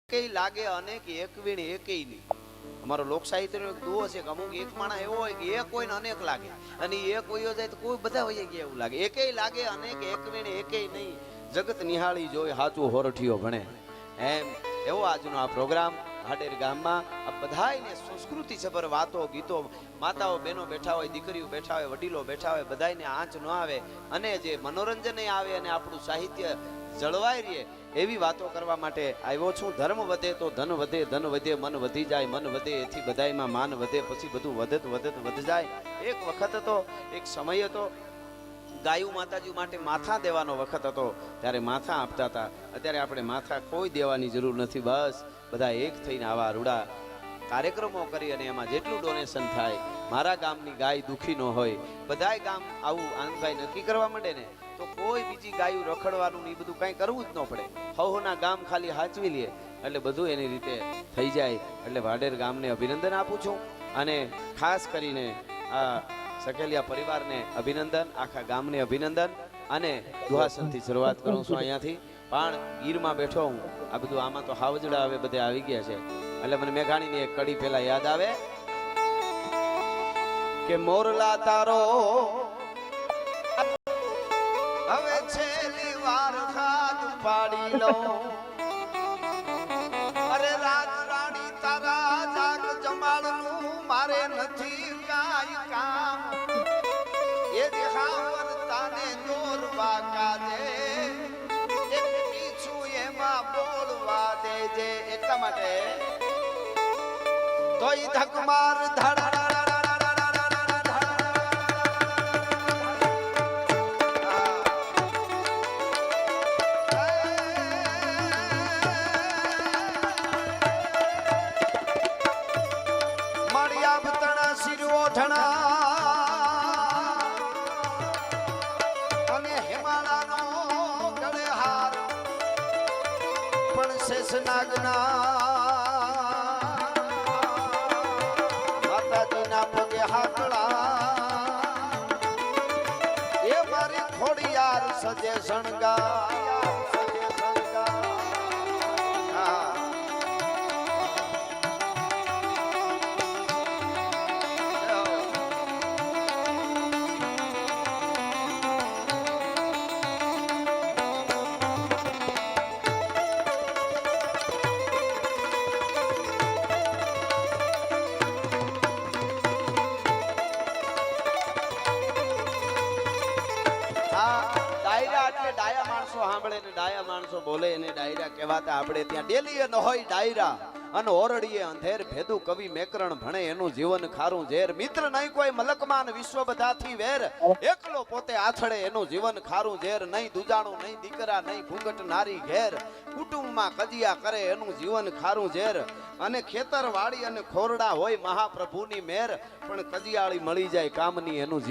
એકેય લાગે અનેક એક વીણ એકેય નહીં. અમારો લોક સાહિત્યનો એક દુહો છે કે અમુક એક માણસ એવો હોય કે એક હોય ને અનેક લાગે, અને એક હોયો જાય તો કોઈ બધા હોય ગયા એવું લાગે. એકેય લાગે અનેક એક વીણ એકેય નહીં, જગત નિહાળી જોઈ હાચું હોરઠિયો ભણે. એમ એવો આજનો આ પ્રોગ્રામ હાડેર ગામમાં આ બધાયને સંસ્કૃતિ સભર વાતો ગીતો, માતાઓ બહેનો બેઠા હોય, દીકરીઓ બેઠા હોય, વડીલો બેઠા હોય, બધાયને આંચ ન આવે અને જે મનોરંજન આવે અને આપણું સાહિત્ય જળવાઈ રહે એવી વાતો કરવા માટે આવ્યો છું. ધર્મ વધે તો ધન વધે, ધન વધે મન વધી જાય, મન વધે એથી બધાયમાં માન વધે, પછી બધું વધત વધત વધ જાય. એક વખત હતો, એક સમય હતો, ગાયું માતાજી માટે માથા દેવાનો વખત હતો, ત્યારે માથા આપતા હતા. અત્યારે આપણે માથા કોઈ દેવાની જરૂર નથી, બસ બધા એક થઈને આવા રૂડા કાર્યક્રમો કરી અને એમાં જેટલું ડોનેશન થાય, મારા ગામની ગાય દુખી ન હોય, બધાય ગામ આવું આનંદભાઈ નક્કી કરવા માંડે ને તો કોઈ બીજી ગાયું રખડવાનું ને એ બધું કાંઈ કરવું જ ન પડે. હવના ગામ ખાલી હાચવી લે એટલે બધું એની રીતે થઈ જાય. એટલે વાડેર ગામને અભિનંદન આપું છું અને ખાસ કરીને આ સકેલિયા પરિવારને અભિનંદન, આખા ગામને અભિનંદન. અને દુહાસનથી શરૂઆત કરું છું અહીંયાથી. પણ ગીરમાં બેઠો હું, આ બધું આમાં તો હાવજડા હવે બધે આવી ગયા છે એટલે મને મેઘાણીની એક કડી પેલા યાદ આવે કે મોરલા તારો હવે છેલ્લી વાર ખાદ પાડી લો, અરે રાજ રાણી તારા જાગ જમાડનું મારે નથી કાઈ કામ, એ દેખાવર તાને દોરવા કાજે, એક પીછું એમાં બોલવા દેજે. એટલા માટે તોય ધક માર ધડા અને હિમાલયનો ગળે હાર પણ શેષનાગના માતાજીના પગે હાકડા, એ મારી ખોડિયાર સજે શણગા. ડાયા માણસો સાંભળે ને ડાયા માણસો બોલે એને ડાયરા કહેવાતા. આપણે ત્યાં ડેલીએ ન હોય ડાયરા અને ઓરડીએ અંધેર ભેદું કવિ મેકરણ ભણે એનું જીવન ખારું ઝેર. મિત્ર નહીં કોઈ મલકમાન વિશ્વ બધાથી વેર, એકલો પોતે આથડે એનું જીવન ખારું ઝેર. નહીં દુજાણું નહીં દીકરા નહીં ઘૂંઘટ નારી ઘેર, કુટુંબમાં કજિયા કરે એનું જીવન ખારું ઝેર. અને ખેતર વાડી અને ખોરડા હોય મહાપ્રભુની મેર, પણ કજિયાળી મળી જાય કામની એનું